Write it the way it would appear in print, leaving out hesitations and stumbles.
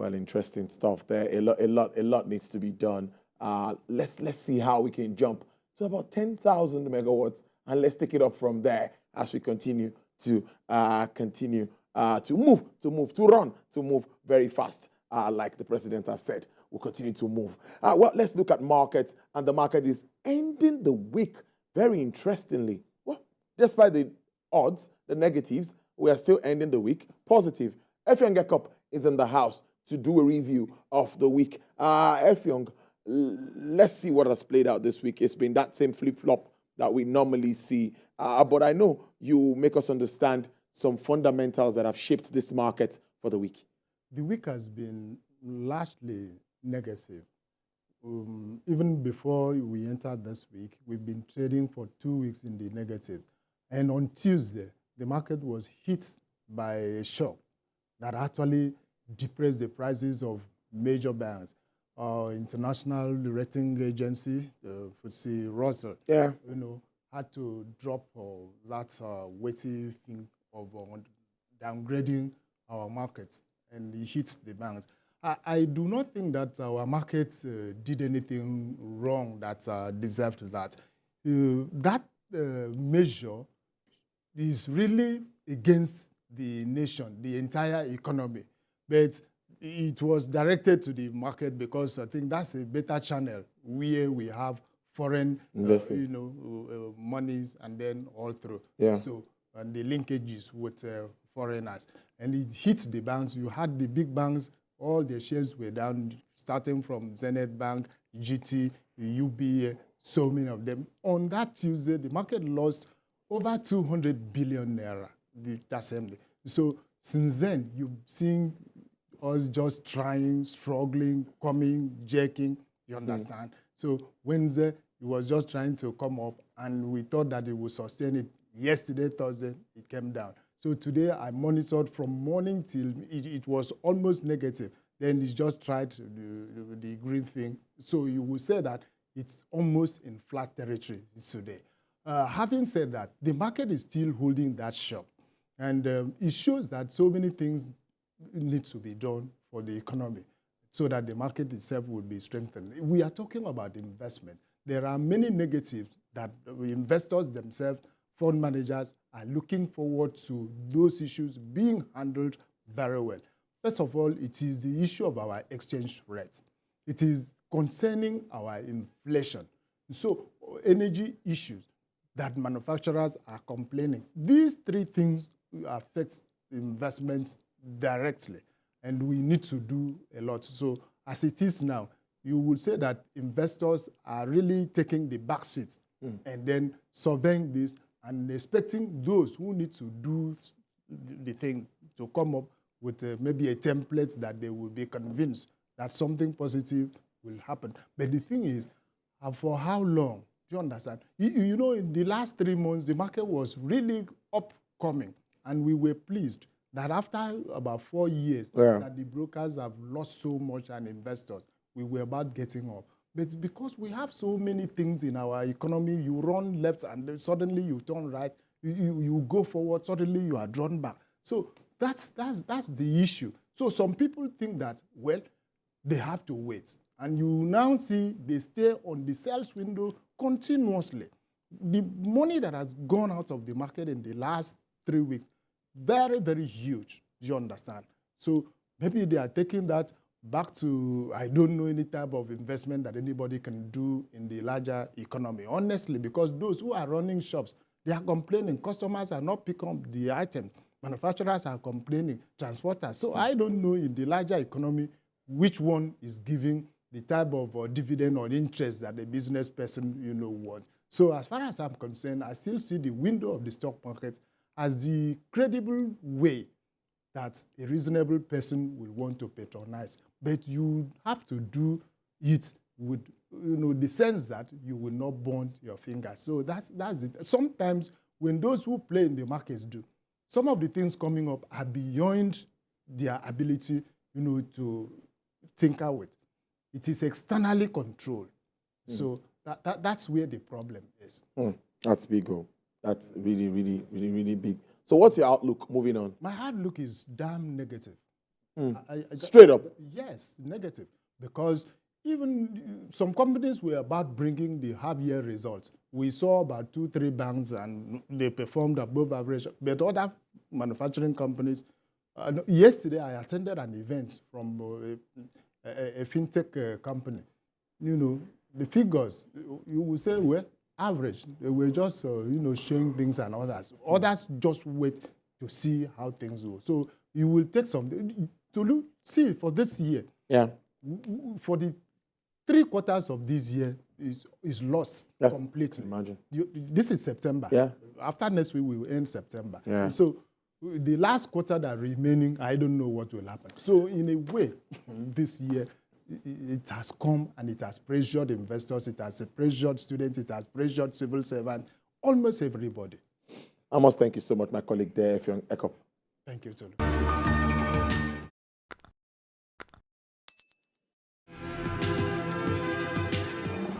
Well, interesting stuff there. A lot needs to be done. Let's see how we can jump to about 10,000 megawatts, and let's take it up from there as we continue to move very fast, like the president has said. We'll continue to move. Well, let's look at markets, and the market is ending the week very interestingly. Well, despite the odds, the negatives, we are still ending the week positive. Effion Ekop is in the house to do a review of the week. Effion, let's see what has played out this week. It's been that same flip-flop that we normally see. But I know you make us understand some fundamentals that have shaped this market for the week. The week has been largely negative. Even before we entered this week, we've been trading for 2 weeks in the negative. And on Tuesday, the market was hit by a shock that actually depressed the prices of major banks. International rating agency, FTSE Russell, had to drop that weighty thing of downgrading our markets, and it hit the banks. I do not think that our markets did anything wrong that deserved that. That measure is really against the nation, the entire economy. But it was directed to the market because I think that's a better channel where we have foreign, monies and then all through. Yeah. So, and the linkages with foreigners. And it hits the banks. You had the big banks, all their shares were down, starting from Zenith Bank, GT, UBA, so many of them. On that Tuesday, the market lost over 200 billion naira, the assembly. So since then, you've seen us just trying, struggling, coming, jerking, you understand? So Wednesday, it was just trying to come up, and we thought that it would sustain it. Yesterday, Thursday, it came down. So today, I monitored from morning till it was almost negative. Then it just tried the green thing. So you will say that it's almost in flat territory today. Having said that, the market is still holding that shock. And it shows that so many things need to be done for the economy so that the market itself will be strengthened. We are talking about investment. There are many negatives that investors themselves, fund managers, are looking forward to those issues being handled very well. First of all, it is the issue of our exchange rates. It is concerning our inflation. So energy issues that manufacturers are complaining. These three things affect investments directly, and we need to do a lot. So as it is now, you would say that investors are really taking the back seat and then surveying this and expecting those who need to do the thing to come up with maybe a template that they will be convinced that something positive will happen. But the thing is, for how long? Do you understand? You know, in the last 3 months, the market was really upcoming, and we were pleased that after about 4 years that the brokers have lost so much and investors, we were about getting up. But because we have so many things in our economy, you run left and then suddenly you turn right, you go forward, suddenly you are drawn back. So that's the issue. So some people think that, well, they have to wait. And you now see they stay on the sales window continuously. The money that has gone out of the market in the last 3 weeks, very, very huge, do you understand? So maybe they are taking that back to, I don't know any type of investment that anybody can do in the larger economy, honestly, because those who are running shops, they are complaining. Customers are not picking up the item. Manufacturers are complaining, transporters. So I don't know in the larger economy which one is giving the type of dividend or interest that the business person, wants. So as far as I'm concerned, I still see the window of the stock market as the credible way that a reasonable person will want to patronize. But you have to do it with the sense that you will not burn your fingers. So that's it. Sometimes when those who play in the markets do, some of the things coming up are beyond their ability to tinker with. It is externally controlled. So that's where the problem is. That's big. That's really, really, really, really big. So what's your outlook moving on? My outlook is damn negative. Straight up. Yes, negative. Because even some companies were about bringing the half-year results. We saw about 2-3 banks and they performed above average. But other manufacturing companies, yesterday I attended an event from a fintech company. You know, the figures, you will say, well, average. They were just, showing things and others. Others just wait to see how things go. So you will take some, to look, see for this year. Yeah. For the 3 quarters of this year is lost completely. Imagine. This is September. Yeah. After next week, we will end September. Yeah. So the last quarter that remaining, I don't know what will happen. So in a way, this year, it has come and it has pressured investors, it has pressured students, it has pressured civil servants, almost everybody. Amos, thank you so much, my colleague there, Effion Ekop. Thank you, Tolu.